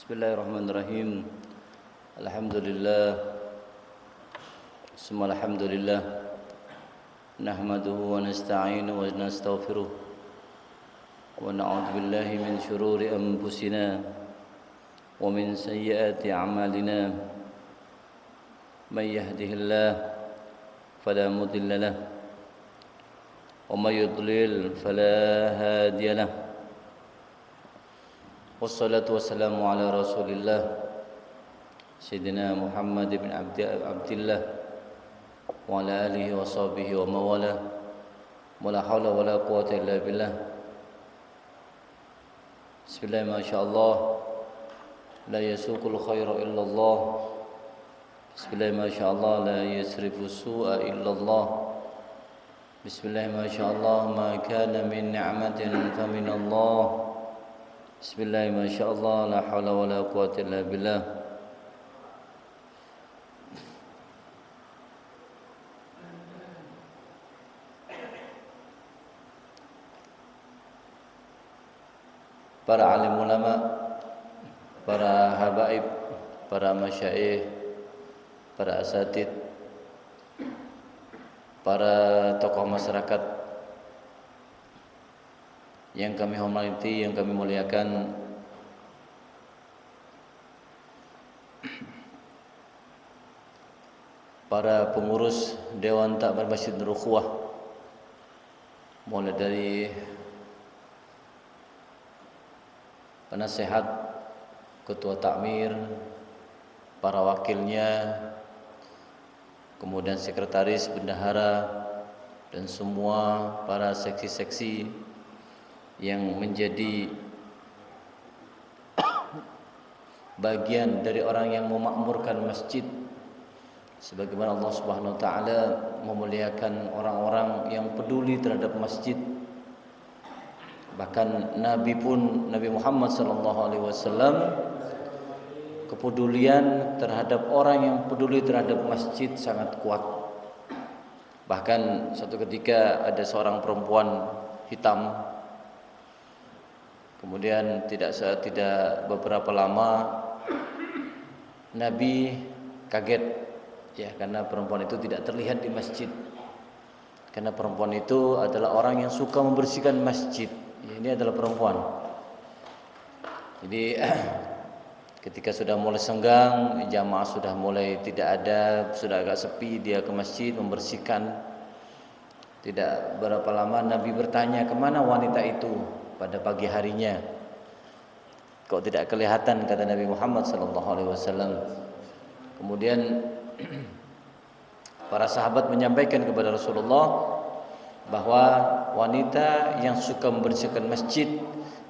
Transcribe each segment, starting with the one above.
Bismillahirrahmanirrahim. Alhamdulillah. Summa alhamdulillah. Nahmaduhu wa nasta'inuhu wa nastaghfiruh. Wa na'udzu billahi min shururi anfusina wa min sayyiati a'malina. May yahdihillahu fala mudilla lahu wa may yudlil fala hadiya lahu. Wassalatu wassalamu ala rasulillah Sayyidina Muhammad bin Abdillah wa ala alihi wa sahbihi wa mawala wa la hawla wa la quwata illa billah. Bismillah, masyaallah, la yasuqul khaira illallah. Bismillah, masyaallah, la yasrifu su'a illallah. Bismillah, masyaallah, ma kana min ni'matin fa min Allah. Bismillah, masyaallah, la hawla wa la quwata illa billah. Para alim ulama, para habaib, para masyayikh, para asatid, para tokoh masyarakat yang kami hormati, yang kami muliakan, para pengurus Dewan Takmir Masjid Nurul Ukhuwah, mulai dari penasehat, ketua takmir, para wakilnya, kemudian sekretaris, bendahara, dan semua para seksi-seksi yang menjadi bagian dari orang yang memakmurkan masjid, sebagaimana Allah Subhanahu wa taala memuliakan orang-orang yang peduli terhadap masjid. Bahkan Nabi pun, Nabi Muhammad sallallahu alaihi wasallam, kepedulian terhadap orang yang peduli terhadap masjid sangat kuat. Bahkan suatu ketika ada seorang perempuan hitam, kemudian tidak beberapa lama Nabi kaget, ya, karena perempuan itu tidak terlihat di masjid. Karena perempuan itu adalah orang yang suka membersihkan masjid. Ya, ini adalah perempuan. Jadi ketika sudah mulai senggang, jamaah sudah mulai tidak ada, sudah agak sepi, dia ke masjid membersihkan. Tidak berapa lama Nabi bertanya, kemana wanita itu pada pagi harinya? Kok tidak kelihatan, kata Nabi Muhammad SAW. Kemudian para sahabat menyampaikan kepada Rasulullah bahwa wanita yang suka membersihkan masjid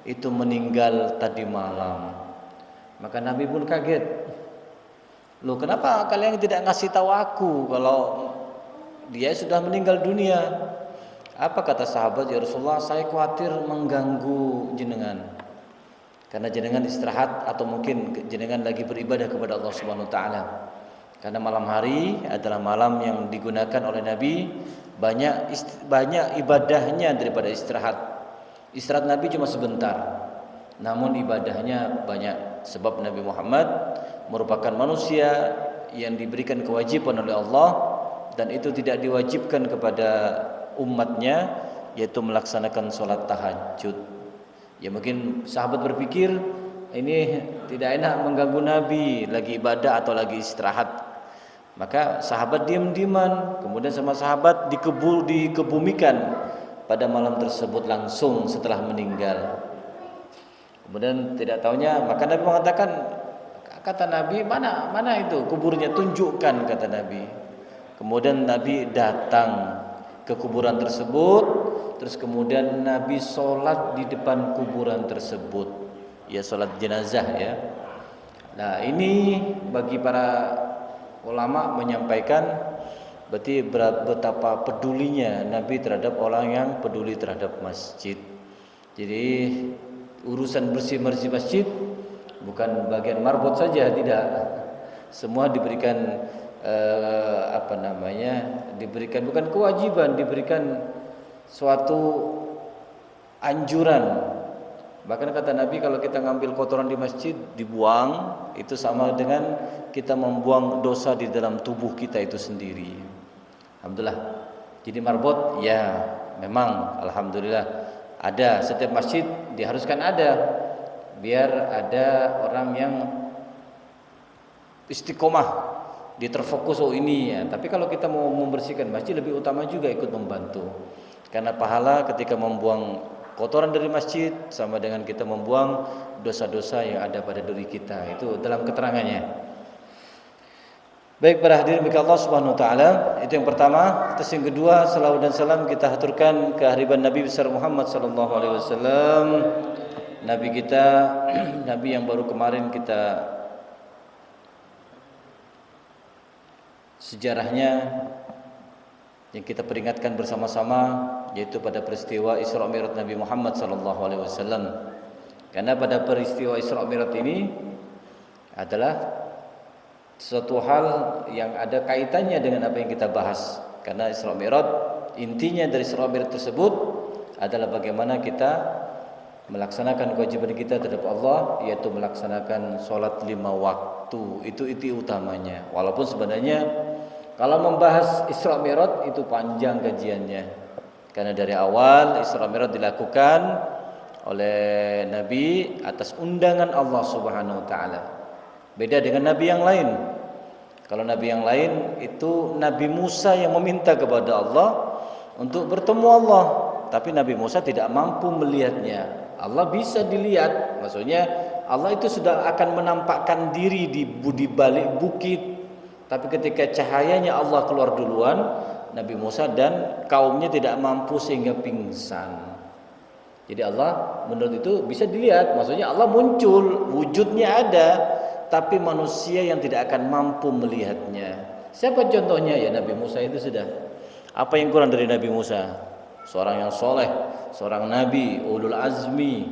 itu meninggal tadi malam. Maka Nabi pun kaget. Loh, kenapa kalian tidak ngasih tahu aku kalau dia sudah meninggal dunia? Apa kata sahabat? Ya Rasulullah, saya khawatir mengganggu jenengan, karena jenengan istirahat atau mungkin jenengan lagi beribadah kepada Allah Subhanahu wa taala. Karena malam hari adalah malam yang digunakan oleh Nabi banyak ibadahnya daripada istirahat. Istirahat Nabi cuma sebentar, namun ibadahnya banyak. Sebab Nabi Muhammad merupakan manusia yang diberikan kewajiban oleh Allah, dan itu tidak diwajibkan kepada umatnya, yaitu melaksanakan sholat tahajud. Ya, mungkin sahabat berpikir ini tidak enak mengganggu Nabi lagi ibadah atau lagi istirahat. Maka sahabat diam-diaman, kemudian sama sahabat dikebumikan pada malam tersebut langsung setelah meninggal. Kemudian tidak tahunya, maka Nabi mengatakan, kata Nabi, mana itu kuburnya, tunjukkan, kata Nabi. Kemudian Nabi datang ke kuburan tersebut, terus kemudian Nabi sholat di depan kuburan tersebut, ya, sholat jenazah, ya. Nah, ini bagi para ulama menyampaikan berarti betapa pedulinya Nabi terhadap orang yang peduli terhadap masjid. Jadi urusan bersih-bersih masjid bukan bagian marbot saja, tidak. Semua diberikan diberikan bukan kewajiban, diberikan suatu anjuran Bahkan kata Nabi, kalau kita ngambil kotoran di masjid dibuang, itu sama dengan kita membuang dosa di dalam tubuh kita itu sendiri. Alhamdulillah. Jadi marbot ya memang alhamdulillah ada, setiap masjid diharuskan ada, biar ada orang yang istiqomah, dia terfokus ini ya. Tapi kalau kita mau membersihkan masjid, lebih utama juga ikut membantu. Karena pahala ketika membuang kotoran dari masjid sama dengan kita membuang dosa-dosa yang ada pada diri kita. Itu dalam keterangannya. Baik para hadirin mika Allah Subhanahu wa taala, itu yang pertama. Terus yang kedua, salawat dan salam kita haturkan kehadiran Nabi besar Muhammad sallallahu alaihi wasallam. Nabi kita, nabi yang baru kemarin kita sejarahnya yang kita peringatkan bersama-sama, yaitu pada peristiwa Isra Mi'raj Nabi Muhammad sallallahu alaihi wasallam. Karena pada peristiwa Isra Mi'raj ini adalah suatu hal yang ada kaitannya dengan apa yang kita bahas. Karena Isra Mi'raj, intinya dari Isra Mi'raj tersebut adalah bagaimana kita melaksanakan kewajiban kita terhadap Allah, yaitu melaksanakan sholat 5 waktu. Itu utamanya. Walaupun sebenarnya kalau membahas Isra Mi'raj itu panjang kajiannya. Karena dari awal Isra Mi'raj dilakukan oleh Nabi atas undangan Allah Subhanahu wa taala. Beda dengan nabi yang lain. Kalau nabi yang lain itu Nabi Musa yang meminta kepada Allah untuk bertemu Allah, tapi Nabi Musa tidak mampu melihatnya. Allah bisa dilihat, maksudnya Allah itu sudah akan menampakkan diri di balik bukit. Tapi ketika cahayanya Allah keluar duluan, Nabi Musa dan kaumnya tidak mampu sehingga pingsan. Jadi Allah menurut itu bisa dilihat, maksudnya Allah muncul, wujudnya ada, tapi manusia yang tidak akan mampu melihatnya. Siapa contohnya? Ya Nabi Musa itu sudah. Apa yang kurang dari Nabi Musa? Seorang yang soleh, seorang nabi, ulul azmi.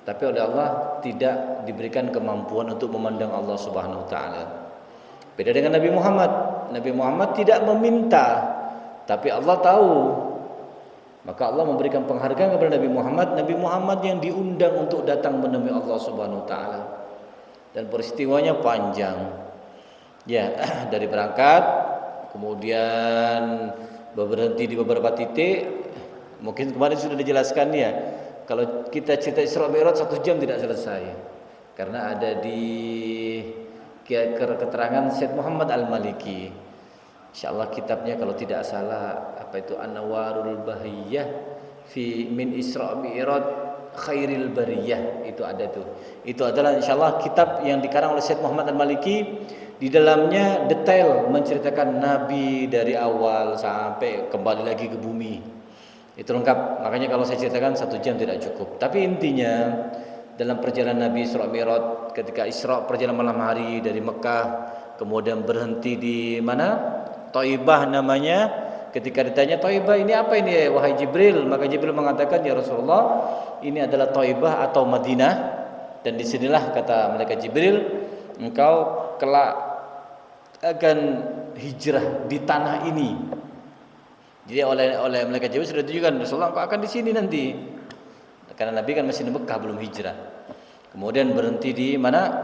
Tapi oleh Allah tidak diberikan kemampuan untuk memandang Allah Subhanahu wa taala. Beda dengan Nabi Muhammad. Nabi Muhammad tidak meminta, tapi Allah tahu. Maka Allah memberikan penghargaan kepada Nabi Muhammad. Nabi Muhammad yang diundang untuk datang menemui Allah Subhanahu wa taala. Dan peristiwanya panjang. Ya, dari berangkat kemudian berhenti di beberapa titik. Mungkin kemarin sudah dijelaskan ya. Kalau kita cerita Isra Mi'raj 1 jam tidak selesai. Karena ada di keterangan Syekh Muhammad Al-Maliki. Insyaallah kitabnya kalau tidak salah apa itu An-Nawarul Bahiyah fi min Isra Mi'raj Khairil Bariyah, itu ada tuh. Itu adalah insyaallah kitab yang dikarang oleh Syekh Muhammad Al-Maliki. Di dalamnya detail menceritakan Nabi dari awal sampai kembali lagi ke bumi. Itu lengkap. Makanya kalau saya ceritakan 1 jam tidak cukup. Tapi intinya dalam perjalanan Nabi Isra Mi'raj, ketika Isra perjalanan malam hari dari Mekah, kemudian berhenti di mana? Thaibah namanya. Ketika ditanya Thaibah ini apa ini wahai Jibril, maka Jibril mengatakan ya Rasulullah, ini adalah Thaibah atau Madinah, dan disinilah kata malaikat Jibril, engkau kelak akan hijrah di tanah ini. Jadi oleh malaikat Jibril sudah ditujukan, Rasulullah engkau akan di sini nanti. Karena Nabi kan masih di Mekah belum hijrah. Kemudian berhenti di mana?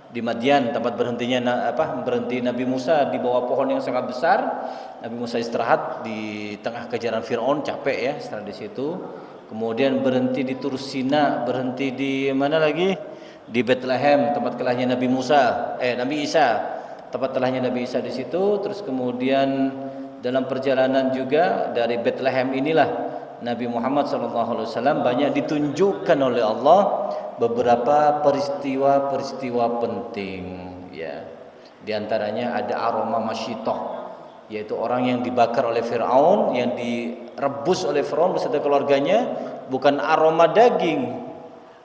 Di Madian, tempat berhentinya berhenti Nabi Musa di bawah pohon yang sangat besar. Nabi Musa istirahat di tengah kejaran Firaun, capek ya, istirahat di situ. Kemudian berhenti di Tur Sina, berhenti di mana lagi? Di Bethlehem, tempat kelahirnya Nabi Isa. Tempat kelahirnya Nabi Isa di situ. Terus kemudian dalam perjalanan juga dari Bethlehem inilah Nabi Muhammad SAW banyak ditunjukkan oleh Allah beberapa peristiwa-peristiwa penting ya. Di antaranya ada aroma masyitoh, yaitu orang yang dibakar oleh Firaun, yang direbus oleh Firaun beserta keluarganya, bukan aroma daging,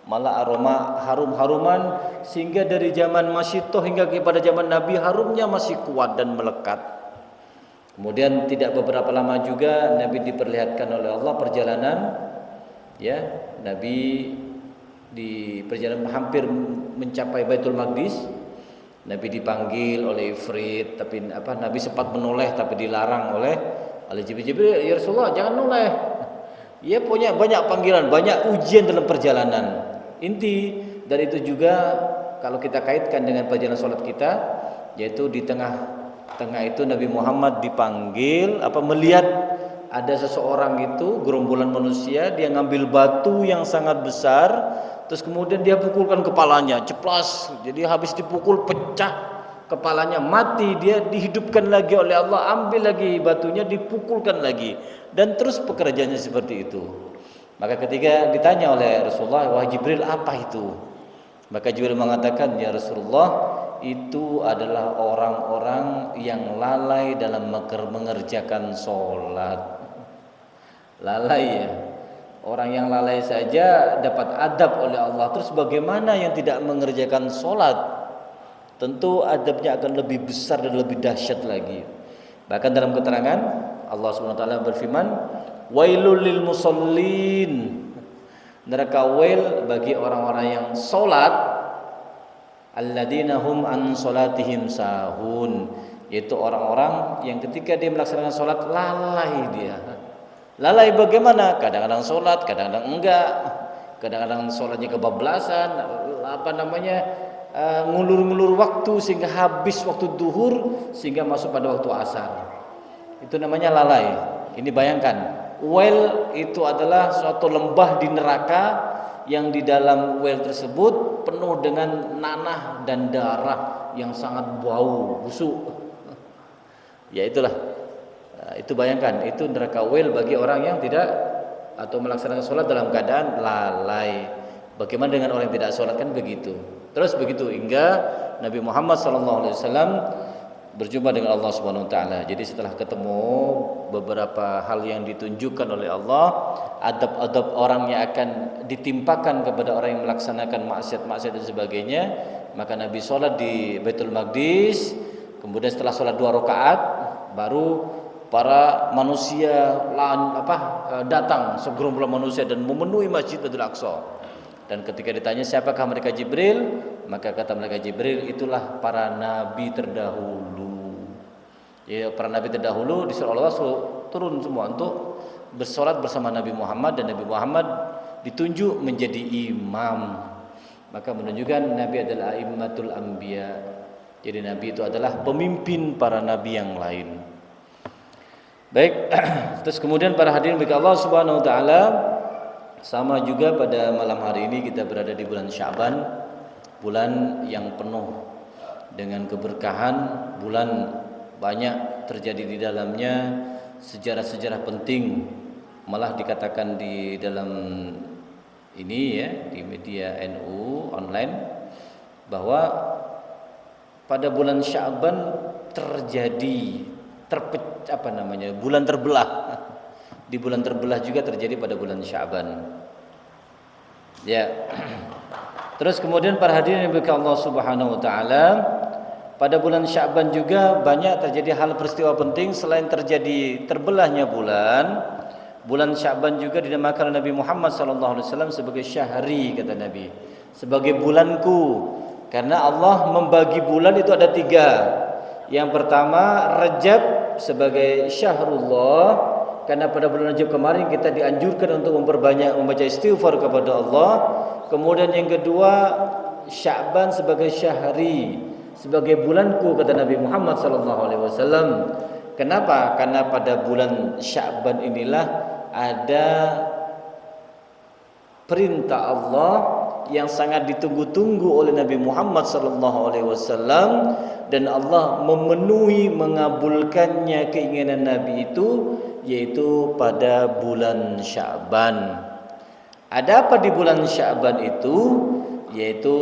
malah aroma harum-haruman, sehingga dari zaman masyitoh hingga kepada zaman Nabi harumnya masih kuat dan melekat. Kemudian tidak beberapa lama juga Nabi diperlihatkan oleh Allah perjalanan ya, Nabi di perjalanan hampir mencapai Baitul Maqdis. Nabi dipanggil oleh Ifrit, tapi Nabi sempat menoleh tapi dilarang oleh Jibril. Ya Rasulullah, jangan noleh. Ya punya banyak panggilan, banyak ujian dalam perjalanan. Inti dari itu juga kalau kita kaitkan dengan perjalanan sholat kita, yaitu di tengah itu Nabi Muhammad dipanggil melihat ada seseorang itu gerombolan manusia, dia ngambil batu yang sangat besar, terus kemudian dia pukulkan kepalanya, ceplas. Jadi habis dipukul pecah kepalanya, mati, dia dihidupkan lagi oleh Allah, ambil lagi batunya, dipukulkan lagi, dan terus pekerjaannya seperti itu. Maka ketika ditanya oleh Rasulullah, wahai Jibril, apa itu? Maka Jibril mengatakan, ya Rasulullah, itu adalah orang-orang yang lalai dalam mengerjakan sholat. Lalai ya. Orang yang lalai saja dapat adab oleh Allah, terus bagaimana yang tidak mengerjakan sholat? Tentu adabnya akan lebih besar dan lebih dahsyat lagi. Bahkan dalam keterangan Allah Subhanahu wa taala berfirman, wailul lil musallin. Neraka wail bagi orang-orang yang salat, alladzina hum an salatihim sahun, yaitu orang-orang yang ketika dia melaksanakan salat lalai dia. Lalai bagaimana? Kadang-kadang salat, kadang-kadang enggak. Kadang-kadang salatnya kebablasan, ngulur-ngulur waktu sehingga habis waktu duhur sehingga masuk pada waktu asar. Itu namanya lalai. Ini bayangkan, well itu adalah suatu lembah di neraka yang di dalam well tersebut penuh dengan nanah dan darah yang sangat bau busuk. Ya itulah. Itu bayangkan, itu neraka well bagi orang yang tidak atau melaksanakan sholat dalam keadaan lalai. Bagaimana dengan orang yang tidak sholat, kan begitu. Terus begitu hingga Nabi Muhammad SAW berjumpa dengan Allah Subhanahu Wa Taala. Jadi setelah ketemu beberapa hal yang ditunjukkan oleh Allah, adab-adab orang yang akan ditimpakan kepada orang yang melaksanakan maksiat-maksiat dan sebagainya, maka Nabi sholat di Baitul Maqdis. Kemudian setelah sholat 2 rakaat, baru para manusia datang segerombolan manusia dan memenuhi Masjid Baitul Aqsa. Dan ketika ditanya siapakah mereka, Jibril, maka kata mereka Jibril, itulah para nabi terdahulu. Ya, para nabi terdahulu disuruh Allah turun semua untuk bersolat bersama Nabi Muhammad, dan Nabi Muhammad ditunjuk menjadi imam. Maka menunjukkan Nabi adalah a'immatul anbiya. Jadi Nabi itu adalah pemimpin para nabi yang lain. Baik, terus kemudian para hadirin bagi Allah Subhanahu Wa Taala, sama juga pada malam hari ini kita berada di bulan Sya'ban, bulan yang penuh dengan keberkahan, bulan banyak terjadi di dalamnya sejarah-sejarah penting. Malah dikatakan di dalam ini ya, di media NU online, bahwa pada bulan Sya'ban terjadi bulan terbelah. Di bulan terbelah juga terjadi pada bulan Sya'ban. Ya. Terus kemudian para hadirin yang berkah Allah Subhanahu Wa Taala, pada bulan Sya'ban juga banyak terjadi hal peristiwa penting. Selain terjadi terbelahnya bulan Sya'ban juga dinamakan Nabi Muhammad SAW sebagai syahri, kata Nabi, sebagai bulanku. Karena Allah membagi bulan itu ada 3. Yang pertama Rajab sebagai syahrullah, karena pada bulan Rajab kemarin kita dianjurkan untuk memperbanyak membaca istighfar kepada Allah. Kemudian yang kedua Sya'ban sebagai syahri, sebagai bulanku, kata Nabi Muhammad SAW. Kenapa? Karena pada bulan Sya'ban inilah ada perintah Allah yang sangat ditunggu-tunggu oleh Nabi Muhammad SAW, dan Allah memenuhi, mengabulkannya keinginan Nabi itu, yaitu pada bulan Sya'ban. Ada apa di bulan Sya'ban itu? Yaitu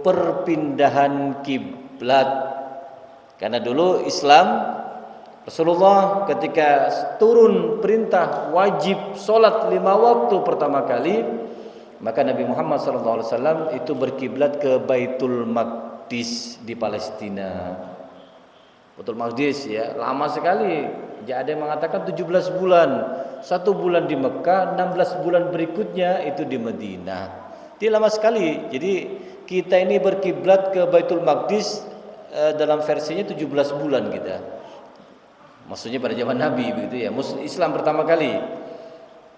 perpindahan kiblat. Karena dulu Islam, Rasulullah ketika turun perintah wajib sholat 5 waktu pertama kali, maka Nabi Muhammad SAW itu berkiblat ke Baitul Maqdis di Palestina. Baitul Maqdis ya, lama sekali. Jadi ada yang mengatakan 17 bulan. 1 bulan di Mekah, 16 bulan berikutnya itu di Madinah. Dia lama sekali. Jadi kita ini berkiblat ke Baitul Maqdis dalam versinya 17 bulan kita. Maksudnya pada zaman Nabi begitu ya. Islam pertama kali.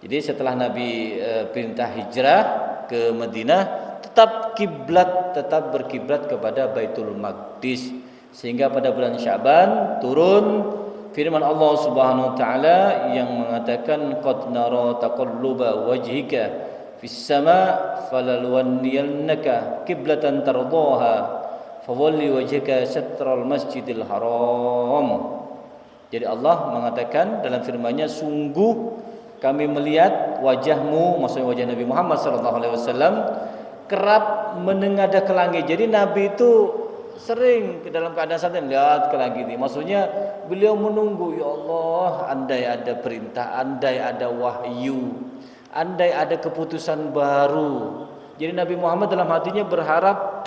Jadi setelah Nabi perintah hijrah ke Madinah, tetap berkiblat kepada Baitul Maqdis, sehingga pada bulan Sya'ban turun firman Allah Subhanahu wa taala yang mengatakan qad nara taqalluba wajhika fis sama' falalwanniyannaka qiblatan tardaha fawalli wajhaka syatral masjidil haram. Jadi Allah mengatakan dalam firman-Nya, sungguh kami melihat wajahmu, maksudnya wajah Nabi Muhammad SAW, kerap menengadah ke langit. Jadi Nabi itu sering dalam keadaan santai lihat ke langit ini. Maksudnya beliau menunggu, ya Allah, andai ada perintah, andai ada wahyu, andai ada keputusan baru. Jadi Nabi Muhammad dalam hatinya berharap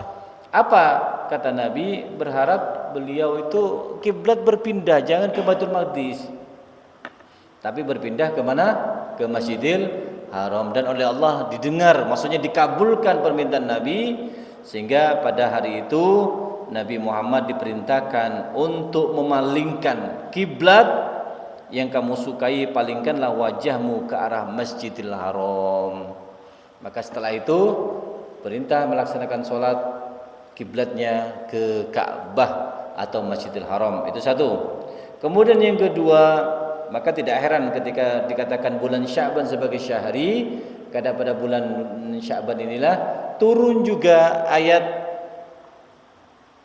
apa? Kata Nabi, berharap beliau itu kiblat berpindah, jangan ke Baitul Maqdis, tapi berpindah ke mana? Ke Masjidil Haram. Dan oleh Allah didengar, maksudnya dikabulkan permintaan Nabi, sehingga pada hari itu Nabi Muhammad diperintahkan untuk memalingkan kiblat yang kamu sukai, palingkanlah wajahmu ke arah Masjidil Haram. Maka setelah itu perintah melaksanakan sholat kiblatnya ke Ka'bah atau Masjidil Haram. Itu satu. Kemudian yang kedua, maka tidak heran ketika dikatakan bulan Sya'ban sebagai syahri, karena pada bulan Sya'ban inilah turun juga ayat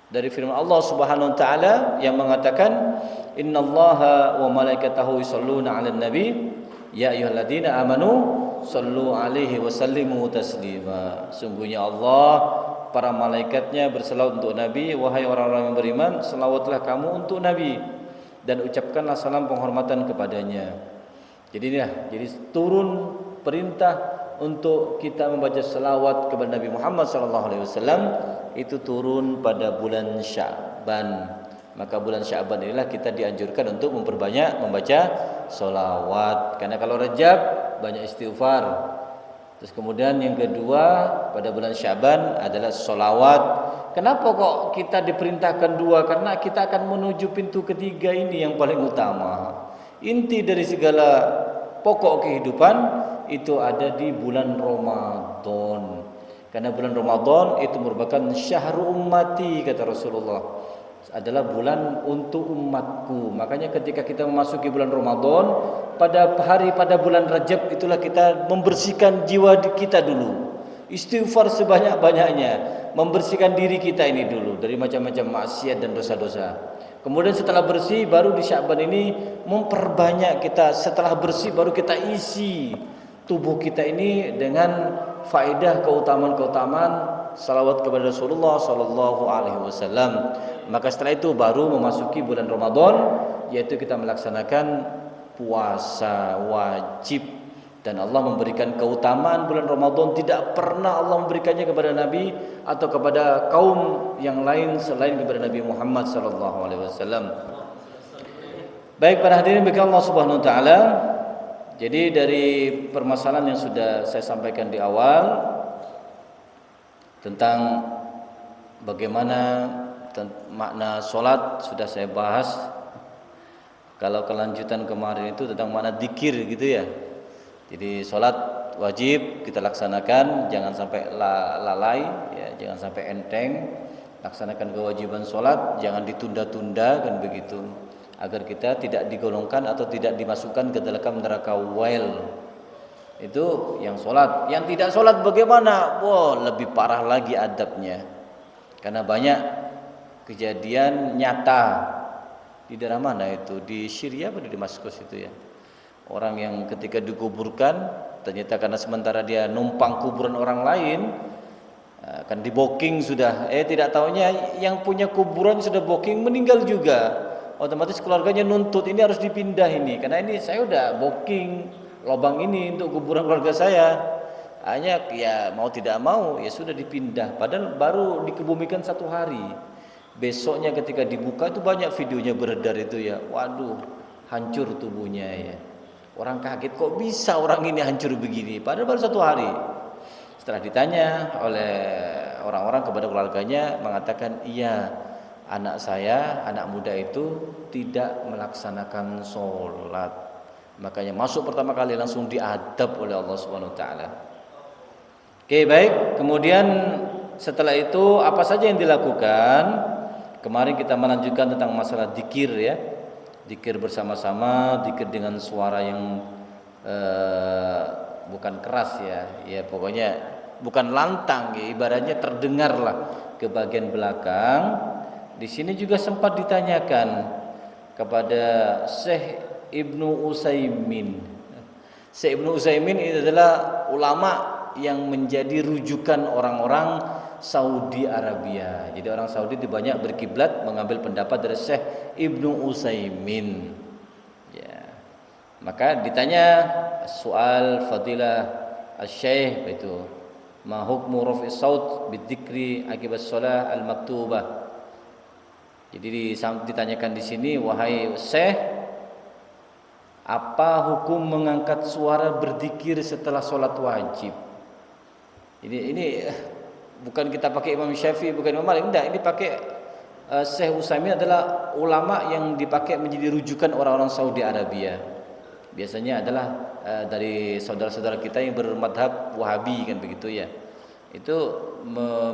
dari firman Allah Subhanahu wa taala yang mengatakan innallaha wa malaikatahu yusholluna 'alan nabi ya ayyuhalladzina amanu shallu 'alaihi wa sallimu taslima. Sungguhnya Allah, para malaikatnya berselawat untuk Nabi, wahai orang-orang yang beriman, selawatlah kamu untuk Nabi dan ucapkanlah salam penghormatan kepadanya. Jadi turun perintah untuk kita membaca selawat kepada Nabi Muhammad SAW itu turun pada bulan Sya'ban. Maka bulan Sya'ban inilah kita dianjurkan untuk memperbanyak membaca selawat. Karena kalau Rajab banyak istighfar. Terus kemudian yang kedua pada bulan Sya'ban adalah solawat. Kenapa kok kita diperintahkan dua? Karena kita akan menuju pintu ketiga ini yang paling utama. Inti dari segala pokok kehidupan itu ada di bulan Ramadan. Karena bulan Ramadan itu merupakan syahrul ummati, kata Rasulullah, adalah bulan untuk umatku. Makanya ketika kita memasuki bulan Ramadan, pada bulan Rajab itulah kita membersihkan jiwa kita dulu. Istighfar sebanyak-banyaknya, membersihkan diri kita ini dulu dari macam-macam maksiat dan dosa-dosa. Kemudian setelah bersih, baru di Sya'ban ini memperbanyak kita. Setelah bersih baru kita isi tubuh kita ini dengan faedah keutamaan-keutamaan salawat kepada Rasulullah sallallahu alaihi wasallam. Maka setelah itu baru memasuki bulan Ramadan, yaitu kita melaksanakan puasa wajib. Dan Allah memberikan keutamaan bulan Ramadan, tidak pernah Allah memberikannya kepada Nabi atau kepada kaum yang lain selain kepada Nabi Muhammad sallallahu alaihi wasallam. Baik para hadirin bagi Allah Subhanahu wa taala. Jadi dari permasalahan yang sudah saya sampaikan di awal tentang bagaimana makna solat sudah saya bahas. Kalau kelanjutan kemarin itu tentang makna dzikir gitu ya. Jadi solat wajib kita laksanakan, jangan sampai lalai ya, jangan sampai enteng. Laksanakan kewajiban solat, jangan ditunda-tunda kan begitu, agar kita tidak digolongkan atau tidak dimasukkan ke dalam neraka wail. Itu yang solat. Yang tidak solat bagaimana? Wah, lebih parah lagi adabnya. Karena banyak kejadian nyata di daerah mana itu, di Syria atau di Damaskus itu ya. Orang yang ketika dikuburkan ternyata karena sementara dia numpang kuburan orang lain, kan di booking sudah, tidak taunya yang punya kuburan sudah booking meninggal juga. Otomatis keluarganya nuntut ini harus dipindah ini, karena ini saya udah booking lubang ini untuk kuburan keluarga saya. Hanya ya mau tidak mau ya sudah dipindah, padahal baru dikebumikan 1 hari. Besoknya ketika dibuka itu banyak videonya beredar itu ya. Waduh, hancur tubuhnya ya. Orang kaget, kok bisa orang ini hancur begini, padahal baru 1 hari. Setelah ditanya oleh orang-orang kepada keluarganya, mengatakan iya, anak saya, anak muda itu tidak melaksanakan sholat. Makanya masuk pertama kali langsung diadab oleh Allah Subhanahu wa taala. Oke, baik. Kemudian setelah itu apa saja yang dilakukan? Kemarin kita melanjutkan tentang masalah dzikir ya. Dzikir bersama-sama, dzikir dengan suara yang bukan keras ya. Ya pokoknya bukan lantang ya, ibaratnya terdengarlah ke bagian belakang. Di sini juga sempat ditanyakan kepada Syekh Ibnu Utsaimin. Syekh Ibnu Utsaimin ini adalah ulama yang menjadi rujukan orang-orang Saudi Arabia. Jadi orang Saudi banyak berkiblat mengambil pendapat dari Syekh Ibnu Utsaimin. Ya. Maka ditanya soal fadilah asy-syekh itu, ma hukmu raf'is saut bidzikri akibat shalah al-maktubah. Jadi ditanyakan di sini, wahai Syekh, apa hukum mengangkat suara berzikir setelah sholat wajib? Ini bukan kita pakai Imam Syafi'i, bukan Imam Malik, enggak. Ini pakai Syekh Utsaimin adalah ulama yang dipakai menjadi rujukan orang-orang Saudi Arabia. Biasanya adalah dari saudara-saudara kita yang bermadhab Wahabi kan begitu ya. Itu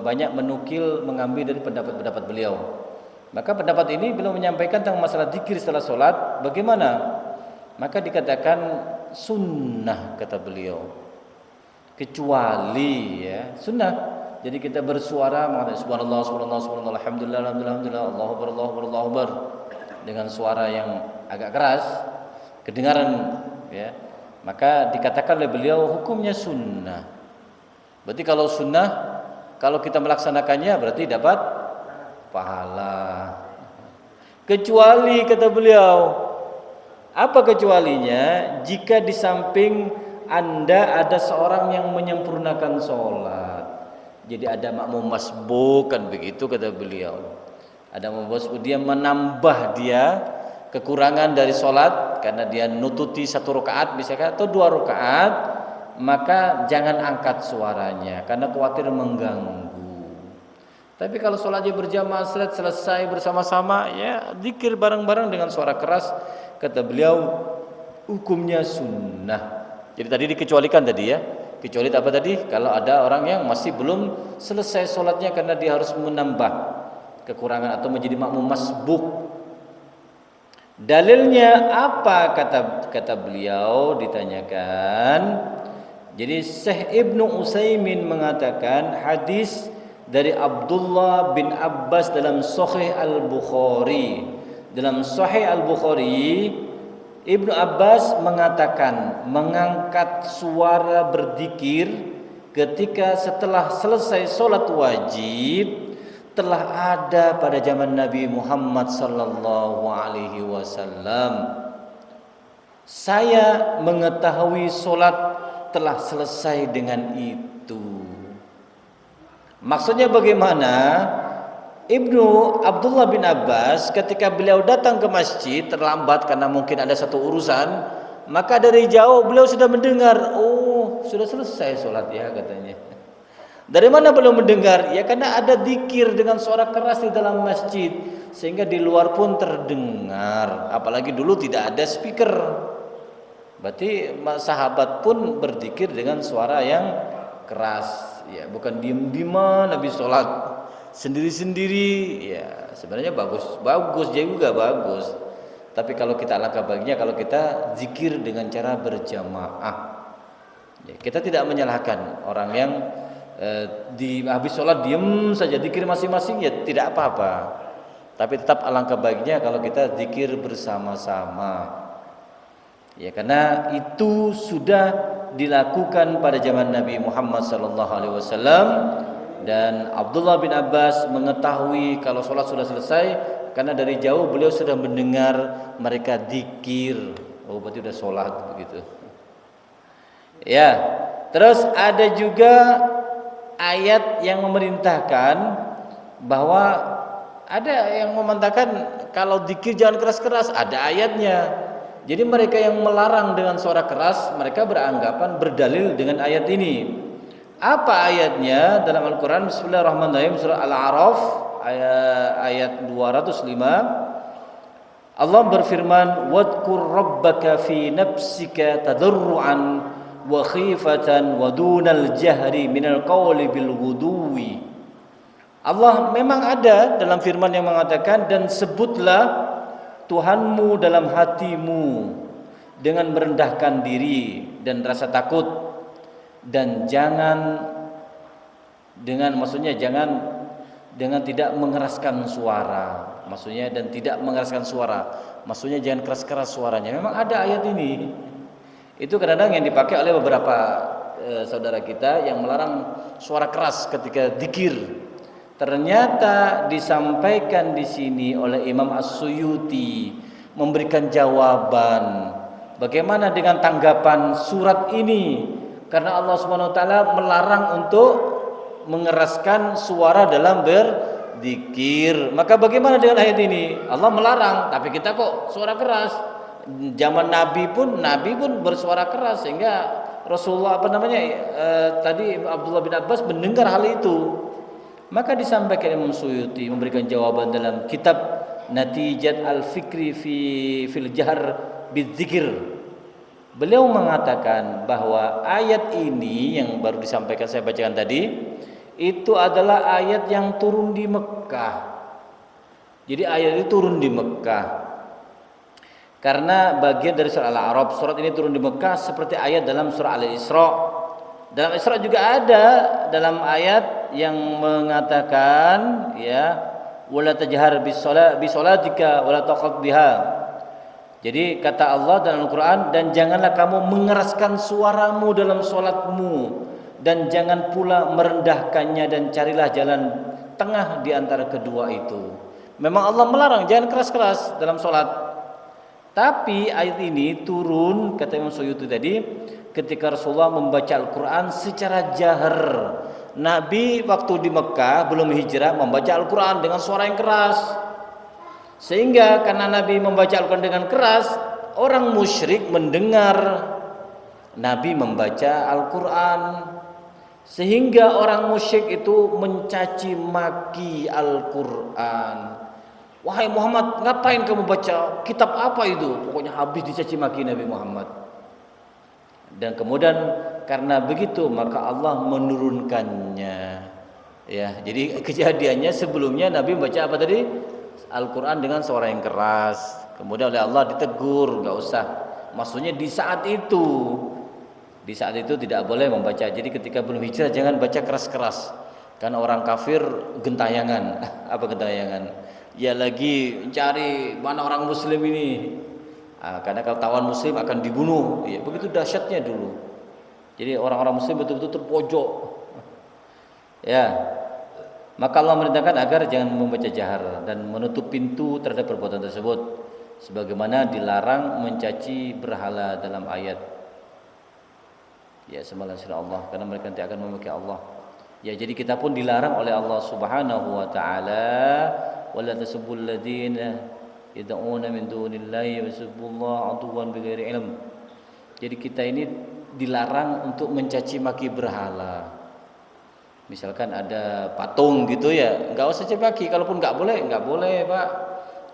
banyak menukil mengambil dari pendapat-pendapat beliau. Maka pendapat ini beliau menyampaikan tentang masalah zikir setelah sholat bagaimana? Maka dikatakan sunnah kata beliau, kecuali ya sunnah. Jadi kita bersuara mengatakan subhanallah subhanallah subhanallah alhamdulillah alhamdulillah Allahu akbar Allahu akbar Allahu akbar dengan suara yang agak keras kedengaran ya. Maka dikatakan oleh beliau hukumnya sunnah. Berarti kalau sunnah, kalau kita melaksanakannya berarti dapat pahala. Kecuali kata beliau, apa kecualinya? Jika di samping Anda ada seorang yang menyempurnakan sholat, jadi ada makmum masbuk kan begitu kata beliau. Ada makmum masbuk, dia menambah kekurangan dari sholat karena dia nututi 1 rakaat misalkan atau 2 rakaat, maka jangan angkat suaranya karena khawatir mengganggu. Tapi kalau sholatnya berjamaah selesai bersama-sama ya zikir bareng-bareng dengan suara keras, kata beliau hukumnya sunnah. Jadi tadi dikecualikan tadi ya. Kecuali apa tadi? Kalau ada orang yang masih belum selesai sholatnya karena dia harus menambah kekurangan atau menjadi makmum masbuk. Dalilnya apa kata beliau ditanyakan. Jadi Syekh Ibnu Utsaimin mengatakan hadis dari Abdullah bin Abbas dalam Sahih Al-Bukhari. Dalam Sahih Al-Bukhari, Ibnu Abbas mengatakan mengangkat suara berzikir ketika setelah selesai sholat wajib telah ada pada zaman Nabi Muhammad sallallahu alaihi wasallam. Saya mengetahui sholat telah selesai dengan itu. Maksudnya bagaimana? Ibnu Abdullah bin Abbas ketika beliau datang ke masjid terlambat karena mungkin ada satu urusan, maka dari jauh beliau sudah mendengar, oh sudah selesai sholat ya katanya. Dari mana beliau mendengar? Ya karena ada zikir dengan suara keras di dalam masjid sehingga di luar pun terdengar. Apalagi dulu tidak ada speaker. Berarti sahabat pun berzikir dengan suara yang keras. Ya, bukan diem-dieman habis sholat sendiri-sendiri. Ya, sebenarnya bagus juga bagus. Tapi kalau kita alangkah baiknya kalau kita zikir dengan cara berjamaah. Ya, kita tidak menyalahkan orang yang habis sholat diem saja zikir masing-masing, ya tidak apa-apa. Tapi tetap alangkah baiknya kalau kita zikir bersama-sama. Ya, karena itu sudah dilakukan pada zaman Nabi Muhammad SAW, dan Abdullah bin Abbas mengetahui kalau sholat sudah selesai karena dari jauh beliau sudah mendengar mereka zikir. Oh, berarti sudah sholat begitu. Ya, terus ada juga ayat yang memerintahkan bahwa ada yang memerintahkan kalau zikir jangan keras-keras, ada ayatnya. Jadi mereka yang melarang dengan suara keras, mereka beranggapan berdalil dengan ayat ini. Apa ayatnya? Dalam Al-Quran, Bismillahirrahmanirrahim, surah Al-A'raf ayat 205. Allah berfirman, "Wadhkur rabbaka fi nafsika tadarruan wa khifatan wa dunal jahri minal qawli bil ghuduwi." Allah memang ada dalam firman yang mengatakan, dan sebutlah Tuhanmu dalam hatimu dengan merendahkan diri dan rasa takut, dan jangan jangan dengan tidak mengeraskan suara. Maksudnya dan tidak mengeraskan suara. Maksudnya jangan keras-keras suaranya. Memang ada ayat ini. Itu kadang-kadang yang dipakai oleh beberapa saudara kita yang melarang suara keras ketika zikir. Ternyata disampaikan di sini oleh Imam As-Suyuti memberikan jawaban bagaimana dengan tanggapan surat ini, karena Allah Subhanahu wa taala melarang untuk mengeraskan suara dalam berzikir. Maka bagaimana dengan ayat ini? Allah melarang, tapi kita kok suara keras. Zaman Nabi pun bersuara keras sehingga Rasulullah tadi Abdullah bin Abbas mendengar hal itu. Maka disampaikan Imam Suyuti memberikan jawaban dalam kitab Natijat al-Fikri fil Jahr bidzikir. Beliau mengatakan bahwa ayat ini yang baru disampaikan saya bacakan tadi itu adalah ayat yang turun di Mekah. Jadi ayat itu turun di Mekah karena bagian dari surah Al-A'raf. Surat ini turun di Mekah seperti ayat dalam surah Al-Isra. Dalam Isra juga ada dalam ayat yang mengatakan ya wala tajhar bisolatika wala taqad biha. Jadi kata Allah dalam Al-Qur'an, dan janganlah kamu mengeraskan suaramu dalam salatmu dan jangan pula merendahkannya, dan carilah jalan tengah di antara kedua itu. Memang Allah melarang jangan keras-keras dalam salat. Tapi ayat ini turun kata Imam Suyuti tadi ketika Rasulullah membaca Al-Quran secara jahar. Nabi waktu di Mekah belum hijrah membaca Al-Quran dengan suara yang keras, sehingga karena Nabi membaca Al-Quran dengan keras, orang musyrik mendengar Nabi membaca Al-Quran, sehingga orang musyrik itu mencaci maki Al-Quran. Wahai Muhammad, ngapain kamu baca kitab apa itu? Pokoknya habis dicaci maki Nabi Muhammad. Dan kemudian karena begitu maka Allah menurunkannya. Ya, jadi kejadiannya sebelumnya Nabi membaca apa tadi? Al-Quran dengan suara yang keras. Kemudian oleh Allah ditegur, enggak usah. Maksudnya di saat itu tidak boleh membaca. Jadi ketika belum hijrah jangan baca keras-keras. Karena orang kafir gentayangan. Apa gentayangan? Ya lagi cari mana orang muslim ini. Karena kalau tawan muslim akan dibunuh. Ya, begitu dahsyatnya dulu. Jadi orang-orang muslim betul-betul terpojok. Ya. Maka Allah merintahkan agar jangan membaca jahar dan menutup pintu terhadap perbuatan tersebut, sebagaimana dilarang mencaci berhala dalam ayat. Ya, sembahlah selain Allah, karena mereka nanti akan memaki Allah. Ya, jadi kita pun dilarang oleh Allah Subhanahu wa taala, wala tasubbul ladzina yad'una min dunillahi wasubbullaha aduwan bighairi ilm. Jadi kita ini dilarang untuk mencaci maki berhala. Misalkan ada patung gitu ya, enggak usah caci maki. Kalaupun enggak boleh Pak.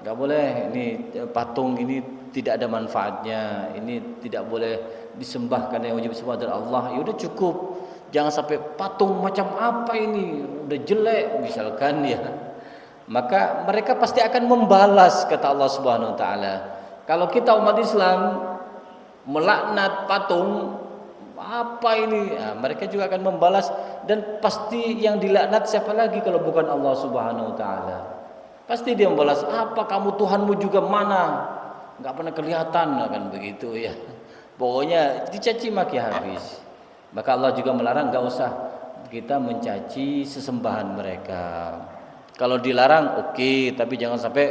Enggak boleh. Ini patung ini tidak ada manfaatnya. Ini tidak boleh disembah karena yang wajib disembah adalah Allah. Ya udah cukup. Jangan sampai patung macam apa ini, udah jelek misalkan ya. Maka mereka pasti akan membalas kata Allah Subhanahu wa taala. Kalau kita umat Islam melaknat patung, apa ini? Nah, mereka juga akan membalas, dan pasti yang dilaknat siapa lagi kalau bukan Allah Subhanahu wa taala. Pasti dia membalas, apa kamu Tuhanmu juga mana? Enggak pernah kelihatan, kan begitu ya. Pokoknya dicaci maki habis. Maka Allah juga melarang enggak usah kita mencaci sesembahan mereka. Kalau dilarang oke, tapi jangan sampai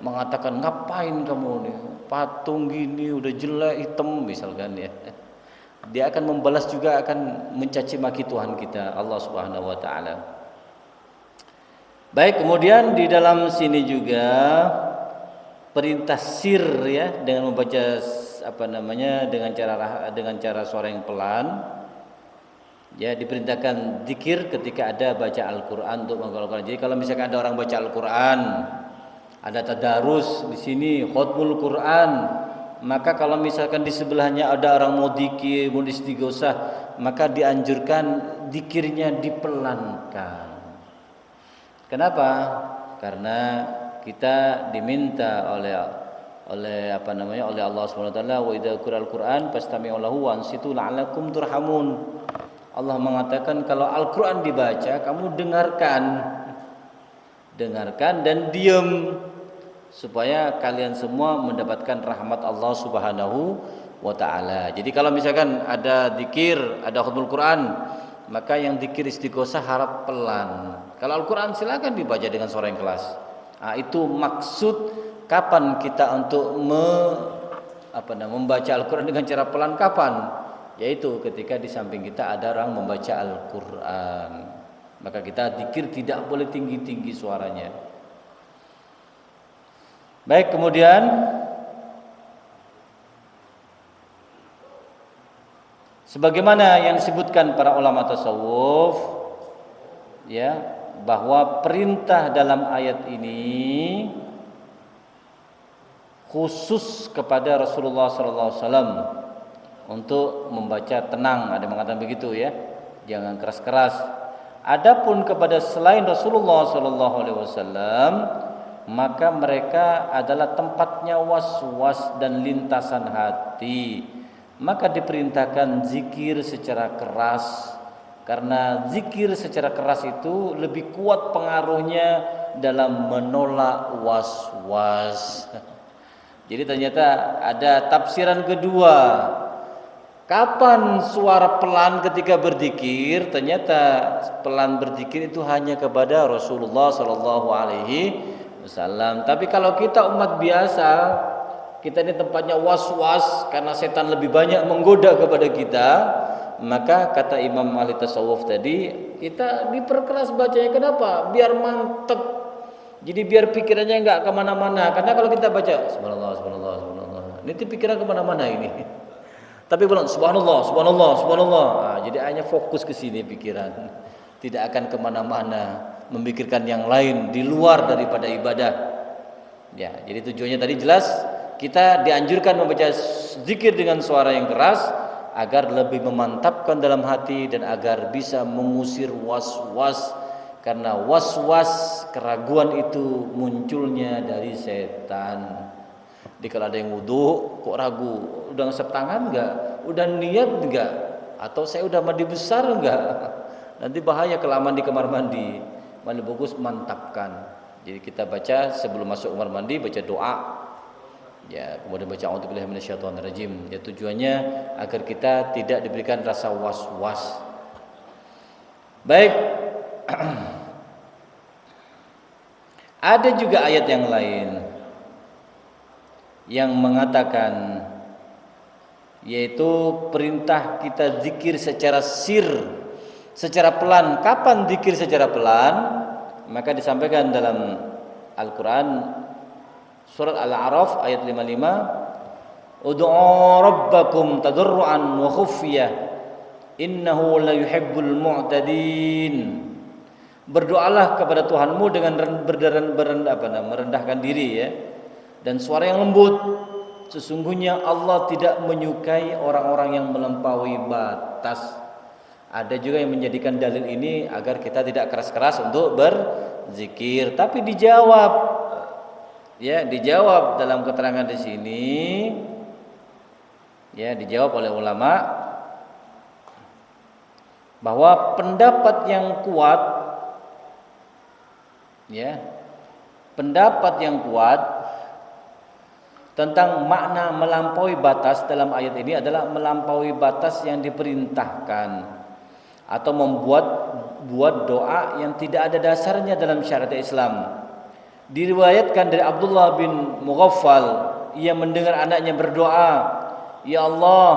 mengatakan ngapain kamu nih patung gini udah jelek hitam misalkan ya. Dia akan membalas juga, akan mencaci maki Tuhan kita Allah Subhanahu wa taala. Baik, kemudian di dalam sini juga perintah sir ya, dengan membaca dengan cara suara yang pelan. Ya, diperintahkan zikir ketika ada baca Al-Qur'an untuk menghafal Al-Qur'an. Jadi kalau misalkan ada orang baca Al-Qur'an ada tadarus di sini, khatmul Quran. Maka kalau misalkan di sebelahnya ada orang mau dzikir, mau istighosah, maka dianjurkan dzikirnya dipelankan. Kenapa? Karena kita diminta oleh oleh Allah Subhanahu wa taala, wa idza qira'al Qur'an fastami'u lahu wa ansitu la'allakum turhamun. Allah mengatakan kalau Al-Qur'an dibaca, kamu dengarkan dan diam supaya kalian semua mendapatkan rahmat Allah Subhanahu wa taala. Jadi kalau misalkan ada zikir, ada khatmul Quran, maka yang zikir istighosah harap pelan. Kalau Al-Quran silakan dibaca dengan suara yang keras. Nah, itu maksud kapan kita untuk membaca Al-Quran dengan cara pelan kapan? Yaitu ketika di samping kita ada orang membaca Al-Quran. Maka kita zikir tidak boleh tinggi-tinggi suaranya. Baik, kemudian sebagaimana yang disebutkan para ulama tasawuf, ya, bahwa perintah dalam ayat ini khusus kepada Rasulullah SAW untuk membaca tenang, ada yang mengatakan begitu ya, jangan keras-keras. Adapun kepada selain Rasulullah SAW, maka mereka adalah tempatnya was-was dan lintasan hati. Maka diperintahkan zikir secara keras, karena zikir secara keras itu lebih kuat pengaruhnya dalam menolak was-was. Jadi ternyata ada tafsiran kedua. Kapan suara pelan ketika berzikir? Ternyata pelan berzikir itu hanya kepada Rasulullah SAW. Tapi kalau kita umat biasa, kita ini tempatnya was-was karena setan lebih banyak menggoda kepada kita. Maka kata Imam ahli tasawuf tadi, kita diperkeras bacanya. Kenapa? Biar mantep. Jadi biar pikirannya enggak kemana-mana. Karena kalau kita baca subhanallah, subhanallah, subhanallah, ini pikiran kemana-mana ini. Tapi belum subhanallah, subhanallah, subhanallah. Nah, jadi hanya fokus ke sini pikiran. Tidak akan kemana-mana, memikirkan yang lain di luar daripada ibadah. Ya, jadi tujuannya tadi jelas. Kita dianjurkan membaca zikir dengan suara yang keras agar lebih memantapkan dalam hati dan agar bisa mengusir was-was, karena was-was keraguan itu munculnya dari setan. Jadi kalau ada yang wudu kok ragu, udah ngesep tangan enggak, udah niat enggak, atau saya udah mandi besar enggak, nanti bahaya kelamaan di kamar mandi. Mandi bagus mantapkan. Jadi kita baca sebelum masuk kamar mandi, baca doa. Ya, kemudian baca a'udzubillahi minasyaitonirrajim. Ya, tujuannya agar kita tidak diberikan rasa was-was. Baik. Ada juga ayat yang lain yang mengatakan, yaitu perintah kita zikir secara sir, secara pelan. Kapan zikir secara pelan? Maka disampaikan dalam Al-Quran surat Al-A'raf ayat 55, ud'u rabbakum tadarruan wa khufyah innahu la yuhibbul mu'tadin. Berdoalah kepada Tuhanmu dengan merendahkan diri, ya, dan suara yang lembut. Sesungguhnya Allah tidak menyukai orang-orang yang melampaui batas. Ada juga yang menjadikan dalil ini agar kita tidak keras-keras untuk berzikir, tapi dijawab, ya, dijawab dalam keterangan di sini, ya, dijawab oleh ulama bahwa pendapat yang kuat, ya, pendapat yang kuat tentang makna melampaui batas dalam ayat ini adalah melampaui batas yang diperintahkan atau buat doa yang tidak ada dasarnya dalam syariat Islam. Diriwayatkan dari Abdullah bin Mughaffal, ia mendengar anaknya berdoa, ya Allah,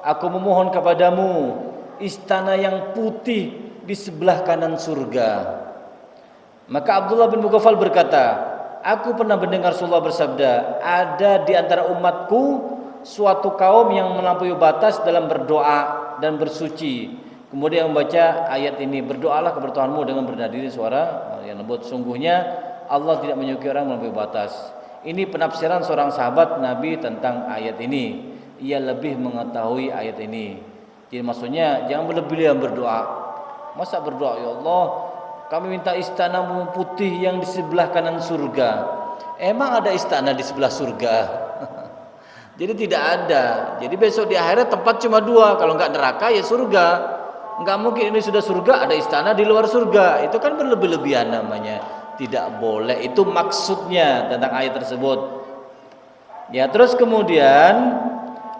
aku memohon kepadamu istana yang putih di sebelah kanan surga. Maka Abdullah bin Mughaffal berkata, aku pernah mendengar Rasulullah bersabda, ada di antara umatku suatu kaum yang melampaui batas dalam berdoa dan bersuci. Kemudian membaca ayat ini, berdoalah kepada Tuhanmu dengan bernada diri suara yang lembut. Sungguhnya Allah tidak menyukai orang melampaui batas. Ini penafsiran seorang sahabat Nabi tentang ayat ini. Ia lebih mengetahui ayat ini. Jadi maksudnya jangan berlebihan berdoa. Masa berdoa, ya Allah, kami minta istanamu putih yang di sebelah kanan surga. Emang ada istana di sebelah surga? Jadi tidak ada. Jadi besok di akhirat tempat cuma dua. Kalau enggak neraka ya surga. Enggak mungkin ini sudah surga ada istana di luar surga. Itu kan berlebih-lebihan namanya. Tidak boleh. Itu maksudnya tentang ayat tersebut. Ya, terus kemudian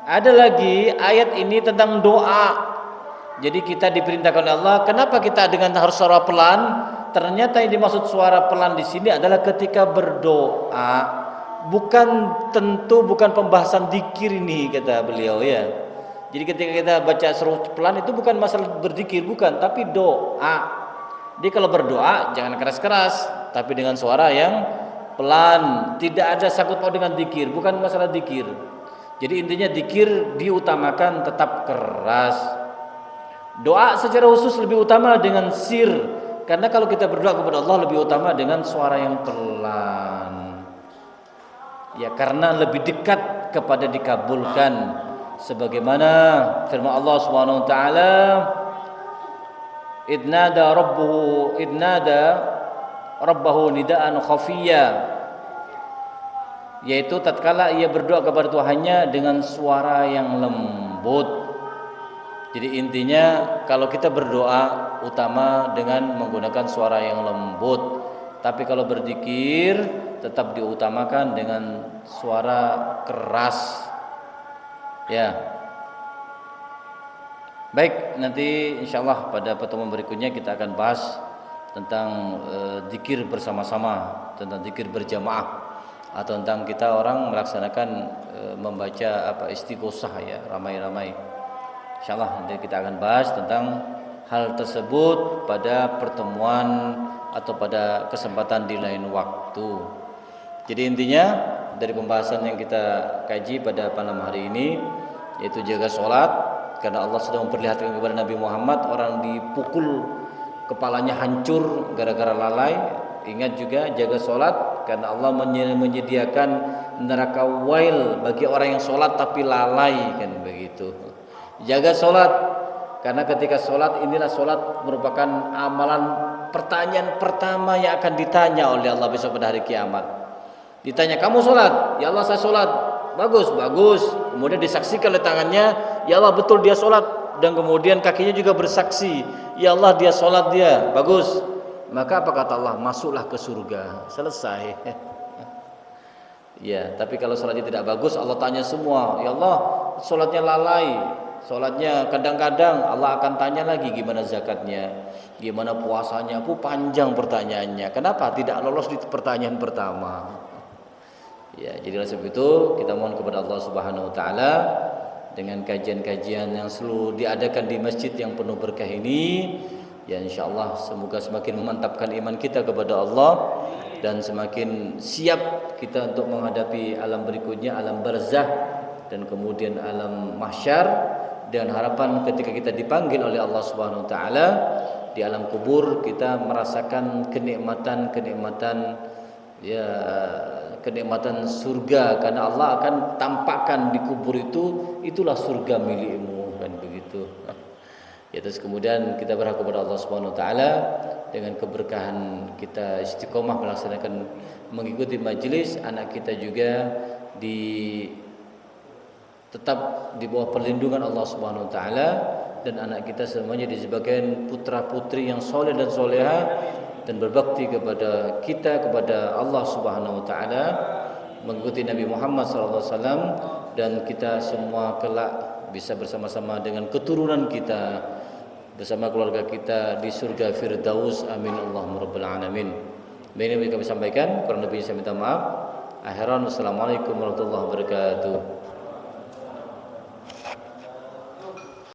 ada lagi ayat ini tentang doa. Jadi kita diperintahkan oleh Allah, kenapa kita dengan harus suara pelan? Ternyata yang dimaksud suara pelan di sini adalah ketika berdoa. Bukan pembahasan zikir ini kata beliau ya. Jadi ketika kita baca suara pelan itu bukan masalah berzikir, bukan, tapi doa. Jadi kalau berdoa jangan keras-keras, tapi dengan suara yang pelan, tidak ada sangkut paut dengan zikir, bukan masalah zikir. Jadi intinya zikir diutamakan tetap keras. Doa secara khusus lebih utama dengan sir, karena kalau kita berdoa kepada Allah lebih utama dengan suara yang pelan. Ya, karena lebih dekat kepada dikabulkan, sebagaimana firman Allah Subhanahu wa taala, idnada rabbahu nidaan khafiyya, yaitu tatkala ia berdoa kepada Tuhannya dengan suara yang lembut. Jadi intinya kalau kita berdoa utama dengan menggunakan suara yang lembut, tapi kalau berzikir tetap diutamakan dengan suara keras. Ya. Baik, nanti insyaallah pada pertemuan berikutnya kita akan bahas tentang zikir bersama-sama, tentang zikir berjamaah, atau tentang kita orang melaksanakan membaca istighosah ya, ramai-ramai. Insyaallah nanti kita akan bahas tentang hal tersebut pada pertemuan atau pada kesempatan di lain waktu. Jadi intinya dari pembahasan yang kita kaji pada malam hari ini yaitu jaga sholat, karena Allah sudah memperlihatkan kepada Nabi Muhammad orang dipukul kepalanya hancur gara-gara lalai. Ingat juga jaga sholat, karena Allah menyediakan neraka wail bagi orang yang sholat tapi lalai, kan begitu. Jaga sholat, karena ketika sholat inilah sholat merupakan amalan pertanyaan pertama yang akan ditanya oleh Allah besok pada hari kiamat. Ditanya, kamu sholat? Ya Allah saya sholat. Bagus, bagus. Kemudian disaksikan oleh tangannya, ya Allah betul dia sholat. Dan kemudian kakinya juga bersaksi, ya Allah dia sholat dia. Bagus. Maka apa kata Allah? Masuklah ke surga. Selesai. Ya, tapi kalau sholatnya tidak bagus, Allah tanya semua. Ya Allah, sholatnya lalai, sholatnya kadang-kadang, Allah akan tanya lagi gimana zakatnya, gimana puasanya. Panjang pertanyaannya. Kenapa tidak lolos di pertanyaan pertama? Ya, jadi oleh sebab itu kita mohon kepada Allah Subhanahu wa taala dengan kajian-kajian yang selalu diadakan di masjid yang penuh berkah ini, ya insyaallah semoga semakin memantapkan iman kita kepada Allah dan semakin siap kita untuk menghadapi alam berikutnya, alam barzah dan kemudian alam mahsyar, dan harapan ketika kita dipanggil oleh Allah Subhanahu wa taala di alam kubur kita merasakan kenikmatan ya, kenikmatan surga, karena Allah akan tampakkan di kubur itulah surga milikmu, kan begitu. Ya, terus kemudian kita berharap kepada Allah Subhanahu wa taala dengan keberkahan kita istiqomah melaksanakan mengikuti majelis, anak kita juga tetap di bawah perlindungan Allah Subhanahu wa taala, dan anak kita semuanya di sebagian putra-putri yang soleh dan soleha dan berbakti kepada kita, kepada Allah Subhanahu wa taala, mengikuti Nabi Muhammad sallallahu alaihi wasallam, dan kita semua kelak bisa bersama-sama dengan keturunan kita, bersama keluarga kita di surga Firdaus. Amin Allahumma rabbal alamin. Ini yang kami sampaikan, kurang lebih saya minta maaf. Akhiran, wassalamualaikum warahmatullahi wabarakatuh.